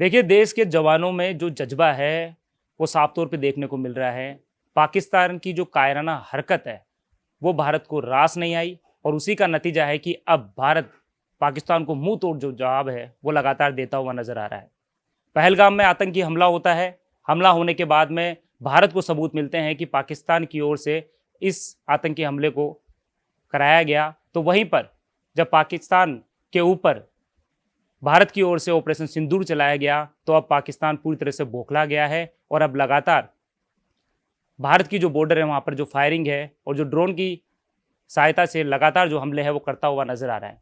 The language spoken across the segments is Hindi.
देखिए, देश के जवानों में जो जज़्बा है, वो साफ तौर पे देखने को मिल रहा है। पाकिस्तान की जो कायराना हरकत है, वो भारत को रास नहीं आई और उसी का नतीजा है कि अब भारत पाकिस्तान को मुँह तोड़ जो जवाब है, वो लगातार देता हुआ नज़र आ रहा है। पहलगाम में आतंकी हमला होता है। हमला होने के बाद में भारत को सबूत मिलते हैं कि पाकिस्तान की ओर से इस आतंकी हमले को कराया गया। तो वहीं पर जब पाकिस्तान के ऊपर भारत की ओर से ऑपरेशन सिंदूर चलाया गया, तो अब पाकिस्तान पूरी तरह से बौखला गया है और अब लगातार भारत की जो बॉर्डर है वहाँ पर जो फायरिंग है और जो ड्रोन की सहायता से लगातार जो हमले हैं वो करता हुआ नज़र आ रहा है।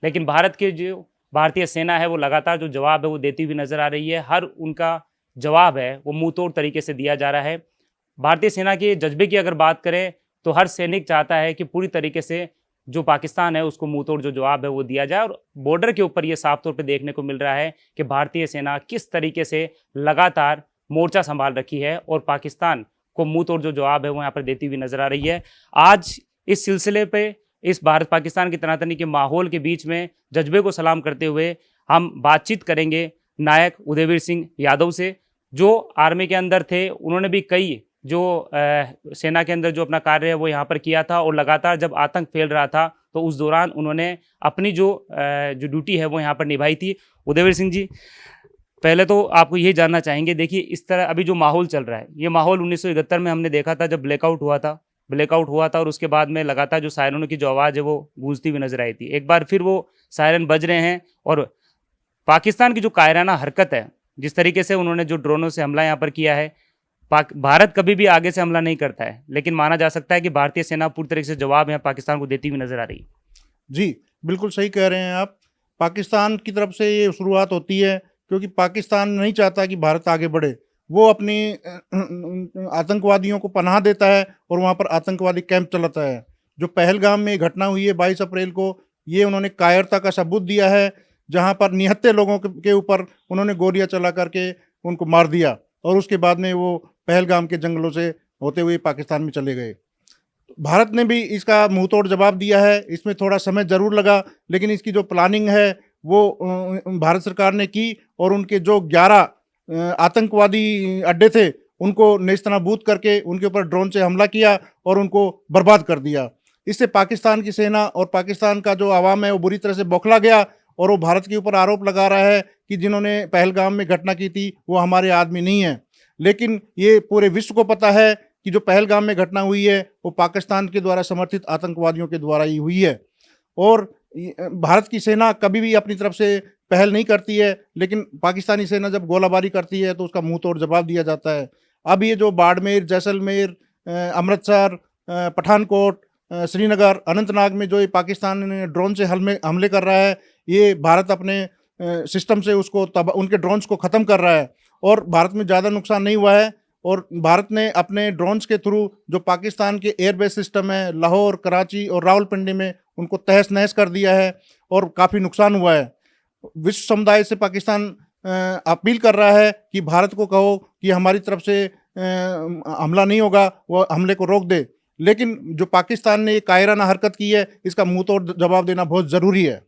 लेकिन भारत के जो भारतीय सेना है वो लगातार जो जवाब है वो देती हुई नज़र आ रही है। हर उनका जवाब है वो मुँह तोड़ तरीके से दिया जा रहा है। भारतीय सेना के जज्बे की अगर बात करें तो हर सैनिक चाहता है कि पूरी तरीके से जो पाकिस्तान है उसको मुंह तोड़ जो जवाब है वो दिया जाए। और बॉर्डर के ऊपर ये साफ तौर पे देखने को मिल रहा है कि भारतीय सेना किस तरीके से लगातार मोर्चा संभाल रखी है और पाकिस्तान को मुंह तोड़ जो जवाब है वो यहाँ पर देती हुई नजर आ रही है। आज इस सिलसिले पे इस भारत पाकिस्तान की तनातनी के माहौल के बीच में जज्बे को सलाम करते हुए हम बातचीत करेंगे नायक उदयवीर सिंह यादव से, जो आर्मी के अंदर थे। उन्होंने भी कई जो सेना के अंदर जो अपना कार्य है वो यहाँ पर किया था और लगातार जब आतंक फैल रहा था तो उस दौरान उन्होंने अपनी जो ड्यूटी है वो यहाँ पर निभाई थी। उदयवीर सिंह जी, पहले तो आपको यही जानना चाहेंगे, देखिए इस तरह अभी जो माहौल चल रहा है, ये माहौल 1971 में हमने देखा था जब ब्लैकआउट हुआ था और उसके बाद में लगातार जो सायरनों की जो आवाज़ है वो गूंजती हुई नजर आई थी। एक बार फिर वो सायरन बज रहे हैं और पाकिस्तान की जो कायराना हरकत है, जिस तरीके से उन्होंने जो ड्रोनों से हमला यहाँ पर किया है, भारत कभी भी आगे से हमला नहीं करता है, लेकिन माना जा सकता है कि भारतीय सेना पूरी तरीके से जवाब यहाँ पाकिस्तान को देती हुई नजर आ रही है। जी, बिल्कुल सही कह रहे हैं आप। पाकिस्तान की तरफ से ये शुरुआत होती है क्योंकि पाकिस्तान नहीं चाहता कि भारत आगे बढ़े। वो अपनी आतंकवादियों को पनाह देता है और वहाँ पर आतंकवादी कैंप चलाता है। जो पहलगाम में घटना हुई है 22 अप्रैल को, ये उन्होंने कायरता का सबूत दिया है, जहाँ पर निहत्थे लोगों के ऊपर उन्होंने गोलियां चला करके उनको मार दिया और उसके बाद में वो पहलगाम के जंगलों से होते हुए पाकिस्तान में चले गए। भारत ने भी इसका मुंहतोड़ जवाब दिया है। इसमें थोड़ा समय ज़रूर लगा, लेकिन इसकी जो प्लानिंग है वो भारत सरकार ने की और उनके जो 11 आतंकवादी अड्डे थे उनको नेस्तनाबूद करके उनके ऊपर ड्रोन से हमला किया और उनको बर्बाद कर दिया। इससे पाकिस्तान की सेना और पाकिस्तान का जो आवाम है वो बुरी तरह से बौखला गया और वो भारत के ऊपर आरोप लगा रहा है कि जिन्होंने पहलगाम में घटना की थी वो हमारे आदमी नहीं हैं। लेकिन ये पूरे विश्व को पता है कि जो पहलगाम में घटना हुई है वो पाकिस्तान के द्वारा समर्थित आतंकवादियों के द्वारा ही हुई है। और भारत की सेना कभी भी अपनी तरफ से पहल नहीं करती है, लेकिन पाकिस्तानी सेना जब गोलाबारी करती है तो उसका मुंह तोड़ जवाब दिया जाता है। अब ये जो बाड़मेर, जैसलमेर, अमृतसर, पठानकोट, श्रीनगर, अनंतनाग में जो ये पाकिस्तान ड्रोन से हमले कर रहा है, ये भारत अपने सिस्टम से उसको उनके ड्रोन्स को ख़त्म कर रहा है और भारत में ज़्यादा नुकसान नहीं हुआ है। और भारत ने अपने ड्रोन्स के थ्रू जो पाकिस्तान के एयरबेस सिस्टम है लाहौर, कराची और रावलपिंडी में, उनको तहस नहस कर दिया है और काफ़ी नुकसान हुआ है। विश्व समुदाय से पाकिस्तान अपील कर रहा है कि भारत को कहो कि हमारी तरफ से हमला नहीं होगा, वो हमले को रोक दे। लेकिन जो पाकिस्तान ने ये कायराना हरकत की है, इसका मुंह तोड़ जवाब देना बहुत ज़रूरी है।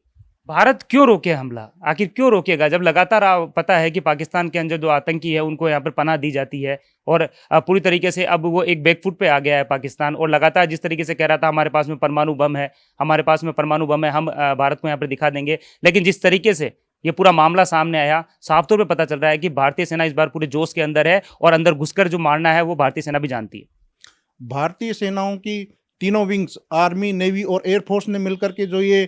भारत क्यों रोके हमला? आखिर क्यों रोकेगा जब लगातार पता है कि पाकिस्तान के अंदर जो आतंकी है उनको यहाँ पर पनाह दी जाती है और पूरी तरीके से अब वो एक बैकफुट पे आ गया है पाकिस्तान। और लगातार जिस तरीके से कह रहा था हमारे पास में परमाणु बम है, हमारे पास में परमाणु बम है, हम भारत को यहाँ पर दिखा देंगे। लेकिन जिस तरीके से ये पूरा मामला सामने आया, साफ तौर पर पता चल रहा है कि भारतीय सेना इस बार पूरे जोश के अंदर है और अंदर घुसकर जो मारना है वो भारतीय सेना भी जानती है। भारतीय सेनाओं की तीनों विंग्स, आर्मी, नेवी और एयरफोर्स ने मिलकर के जो ये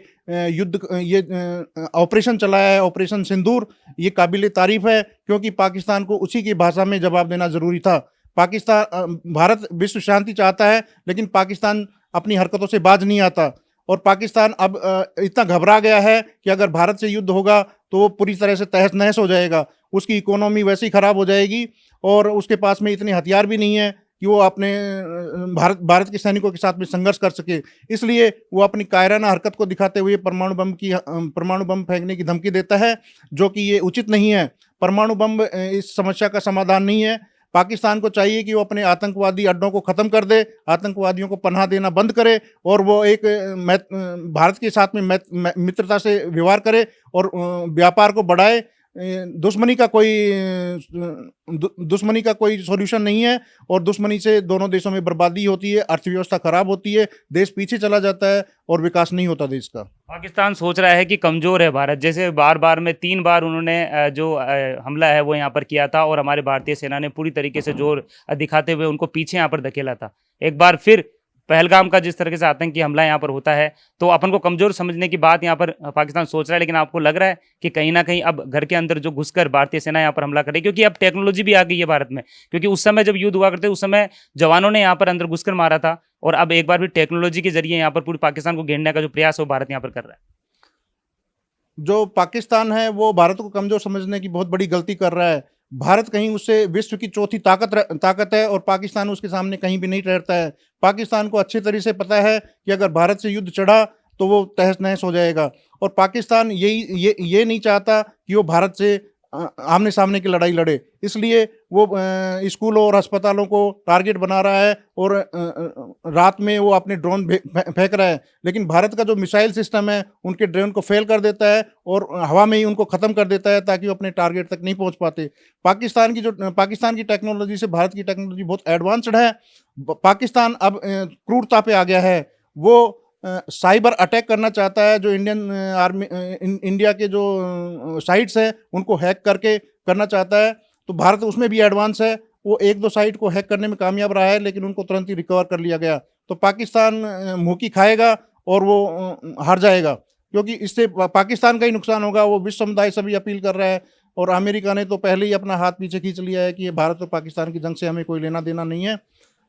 ऑपरेशन चलाया है, ऑपरेशन सिंदूर, ये काबिल तारीफ है क्योंकि पाकिस्तान को उसी की भाषा में जवाब देना ज़रूरी था। भारत विश्व शांति चाहता है, लेकिन पाकिस्तान अपनी हरकतों से बाज नहीं आता और पाकिस्तान अब इतना घबरा गया है कि अगर भारत से युद्ध होगा तो वो पूरी तरह से तहस नहस हो जाएगा। उसकी इकोनॉमी वैसे ही ख़राब हो जाएगी और उसके पास में इतने हथियार भी नहीं है कि वो अपने भारत के सैनिकों के साथ में संघर्ष कर सके। इसलिए वो अपनी कायराना हरकत को दिखाते हुए परमाणु बम फेंकने की धमकी देता है, जो कि ये उचित नहीं है। परमाणु बम इस समस्या का समाधान नहीं है। पाकिस्तान को चाहिए कि वो अपने आतंकवादी अड्डों को ख़त्म कर दे, आतंकवादियों को पनाह देना बंद करे और वो एक भारत के साथ में मित्रता से व्यवहार करे और व्यापार को बढ़ाए। दुश्मनी का कोई सॉल्यूशन नहीं है, और दुश्मनी से दोनों देशों में बर्बादी होती है, अर्थव्यवस्था खराब होती है, देश पीछे चला जाता है और विकास नहीं होता देश का। पाकिस्तान सोच रहा है कि कमज़ोर है भारत, जैसे बार बार में 3 बार उन्होंने जो हमला है वो यहाँ पर किया था और हमारे भारतीय सेना ने पूरी तरीके से जोर दिखाते हुए उनको पीछे यहाँ पर धकेला था। एक बार फिर पहलगाम का जिस तरीके से आतंकी हमला यहाँ पर होता है तो अपन को कमज़ोर समझने की बात यहाँ पर पाकिस्तान सोच रहा है, लेकिन आपको लग रहा है कि कहीं ना कहीं अब घर के अंदर जो घुसकर भारतीय सेना यहाँ पर हमला करे, क्योंकि अब टेक्नोलॉजी भी आ गई है भारत में, क्योंकि उस समय जब युद्ध हुआ करते उस समय जवानों ने यहाँ पर अंदर घुसकर मारा था, और अब एक बार भी टेक्नोलॉजी के जरिए यहाँ पर पूरी पाकिस्तान को घेरने का जो प्रयास है वो भारत यहाँ पर कर रहा है। जो पाकिस्तान है वो भारत को कमजोर समझने की बहुत बड़ी गलती कर रहा है। भारत कहीं उससे विश्व की चौथी ताकत है, और पाकिस्तान उसके सामने कहीं भी नहीं ठहरता है। पाकिस्तान को अच्छे तरह से पता है कि अगर भारत से युद्ध चढ़ा तो वो तहस नहस हो जाएगा, और पाकिस्तान ये नहीं चाहता कि वो भारत से आमने सामने की लड़ाई लड़े, इसलिए वो स्कूलों और अस्पतालों को टारगेट बना रहा है, और रात में वो अपने ड्रोन फेंक रहा है। लेकिन भारत का जो मिसाइल सिस्टम है उनके ड्रोन को फेल कर देता है और हवा में ही उनको ख़त्म कर देता है, ताकि वो अपने टारगेट तक नहीं पहुंच पाते। पाकिस्तान की टेक्नोलॉजी से भारत की टेक्नोलॉजी बहुत एडवांस्ड है। पाकिस्तान अब क्रूरता पे आ गया है। वो साइबर अटैक करना चाहता है, जो इंडिया के जो साइट्स हैं उनको हैक करके करना चाहता है। तो भारत उसमें भी एडवांस है, वो 1-2 साइट को हैक करने में कामयाब रहा है, लेकिन उनको तुरंत ही रिकवर कर लिया गया। तो पाकिस्तान मुँह की खाएगा और वो हार जाएगा, क्योंकि इससे पाकिस्तान का ही नुकसान होगा। वो विश्व समुदाय से भी अपील कर रहा है, और अमेरिका ने तो पहले ही अपना हाथ पीछे खींच लिया है कि ये भारत और पाकिस्तान की जंग से हमें कोई लेना देना नहीं है।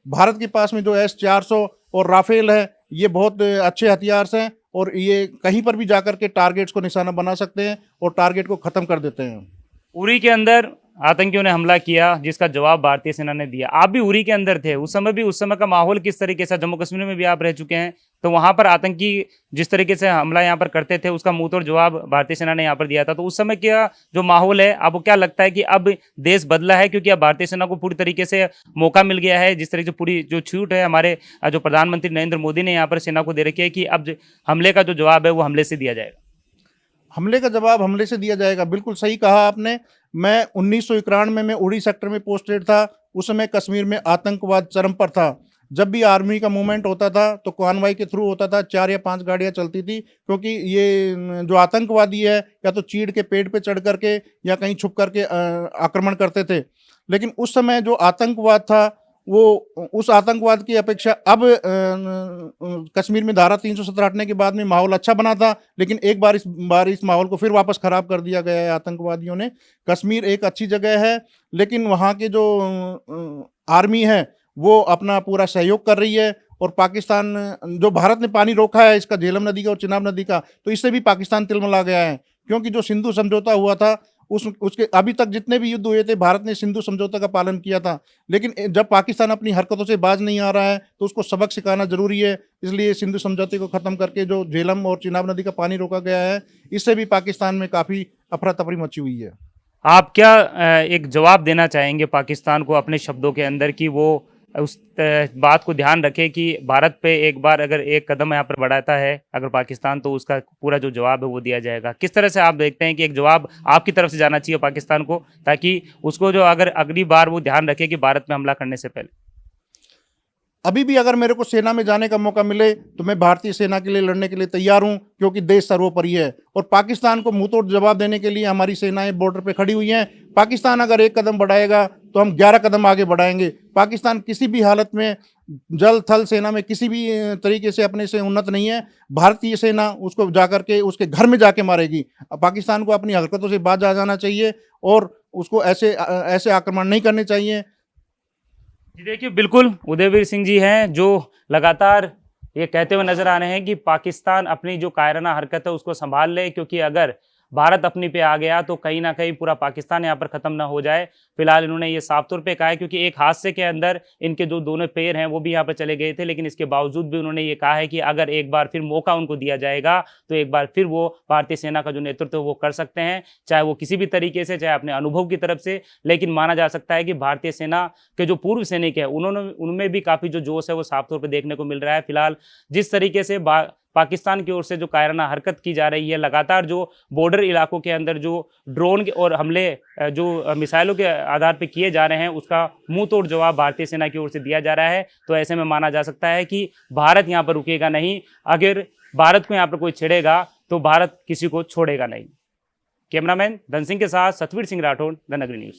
भारत के पास में जो S-400 और राफेल है, ये बहुत अच्छे हथियार हैं, और ये कहीं पर भी जाकर के टारगेट्स को निशाना बना सकते हैं और टारगेट को ख़त्म कर देते हैं। उरी के अंदर आतंकियों ने हमला किया, जिसका जवाब भारतीय सेना ने दिया। आप भी उरी के अंदर थे उस समय, भी उस समय का माहौल किस तरीके से, जम्मू कश्मीर में भी आप रह चुके हैं, तो वहां पर आतंकी जिस तरीके से हमला यहाँ पर करते थे उसका मुंह तोड़ जवाब भारतीय सेना ने यहाँ पर दिया था। तो उस समय क्या जो माहौल है, आपको क्या लगता है कि अब देश बदला है, क्योंकि अब भारतीय सेना को पूरी तरीके से मौका मिल गया है, जिस तरीके से पूरी जो छूट है हमारे जो प्रधानमंत्री नरेंद्र मोदी ने यहाँ पर सेना को दे रखी है कि अब हमले का जो जवाब है वो हमले से दिया जाएगा? हमले का जवाब हमले से दिया जाएगा, बिल्कुल सही कहा आपने। मैं 1991 में उड़ी सेक्टर में पोस्टेड था। उस समय कश्मीर में आतंकवाद चरम पर था। जब भी आर्मी का मूवमेंट होता था तो कॉन्वॉय के थ्रू होता था, 4 या 5 गाड़ियां चलती थी, क्योंकि ये जो आतंकवादी है या तो चीड़ के पेड़ पे चढ़ करके या कहीं छुप करके आक्रमण करते थे। लेकिन उस समय जो आतंकवाद था वो उस आतंकवाद की अपेक्षा अब कश्मीर में धारा 370 हटने के बाद में माहौल अच्छा बना था, लेकिन एक बार इस माहौल को फिर वापस खराब कर दिया गया है आतंकवादियों ने। कश्मीर एक अच्छी जगह है, लेकिन वहाँ के जो आर्मी है वो अपना पूरा सहयोग कर रही है, और पाकिस्तान जो भारत ने पानी रोका है इसका, झेलम नदी का और चिनाब नदी का, तो इससे भी पाकिस्तान तिलमिला गया है। क्योंकि जो सिंधु समझौता हुआ था उसके अभी तक जितने भी युद्ध हुए थे भारत ने सिंधु समझौता का पालन किया था, लेकिन जब पाकिस्तान अपनी हरकतों से बाज नहीं आ रहा है तो उसको सबक सिखाना जरूरी है। इसलिए सिंधु समझौते को ख़त्म करके जो झेलम और चिनाब नदी का पानी रोका गया है, इससे भी पाकिस्तान में काफ़ी अफरा तफरी मची हुई है। आप क्या एक जवाब देना चाहेंगे पाकिस्तान को अपने शब्दों के अंदर कि वो उस बात को ध्यान रखे कि भारत पे एक बार अगर एक कदम यहाँ पर बढ़ाता है अगर पाकिस्तान, तो उसका पूरा जो जवाब है वो दिया जाएगा? किस तरह से आप देखते हैं कि एक जवाब आपकी तरफ से जाना चाहिए पाकिस्तान को, ताकि उसको जो अगर अगली बार वो ध्यान रखे कि भारत में हमला करने से पहले? अभी भी अगर मेरे को सेना में जाने का मौका मिले तो मैं भारतीय सेना के लिए लड़ने के लिए तैयार हूं, क्योंकि देश सर्वोपरि है, और पाकिस्तान को मुंहतोड़ जवाब देने के लिए हमारी सेनाएं बॉर्डर पे खड़ी हुई हैं। पाकिस्तान अगर एक कदम बढ़ाएगा तो हम 11 कदम आगे बढ़ाएंगे। पाकिस्तान किसी भी हालत में जल थल सेना में किसी भी तरीके से अपने से उन्नत नहीं है। भारतीय सेना उसको जाकर के उसके घर में जाके मारेगी। पाकिस्तान को अपनी हरकतों से बाज आ जाना चाहिए और उसको ऐसे आक्रमण नहीं करने चाहिए। जी देखिए, बिल्कुल उदयवीर सिंह जी हैं जो लगातार ये कहते हुए नजर आ रहे हैं कि पाकिस्तान अपनी जो कायराना हरकत है उसको संभाल ले, क्योंकि अगर भारत अपनी पे आ गया तो कहीं ना कहीं पूरा पाकिस्तान यहाँ पर खत्म ना हो जाए। फिलहाल इन्होंने ये साफ तौर पे कहा है, क्योंकि एक हादसे के अंदर इनके जो दोनों पैर हैं वो भी यहाँ पर चले गए थे, लेकिन इसके बावजूद भी उन्होंने ये कहा है कि अगर एक बार फिर मौका उनको दिया जाएगा तो एक बार फिर वो भारतीय सेना का जो नेतृत्व वो कर सकते हैं, चाहे वो किसी भी तरीके से, चाहे अपने अनुभव की तरफ से। लेकिन माना जा सकता है कि भारतीय सेना के जो पूर्व सैनिक है उनमें भी काफ़ी जो जोश है वो साफ तौर पर देखने को मिल रहा है। फिलहाल जिस तरीके से पाकिस्तान की ओर से जो कायराना हरकत की जा रही है, लगातार जो बॉर्डर इलाकों के अंदर जो ड्रोन और हमले जो मिसाइलों के आधार पर किए जा रहे हैं, उसका मुंह तोड़ जवाब भारतीय सेना की ओर से दिया जा रहा है। तो ऐसे में माना जा सकता है कि भारत यहाँ पर रुकेगा नहीं। अगर भारत को यहाँ पर कोई छेड़ेगा तो भारत किसी को छोड़ेगा नहीं। कैमरामैन धन सिंह के साथ सतवीर सिंह राठौड़, द नगरी न्यूज़।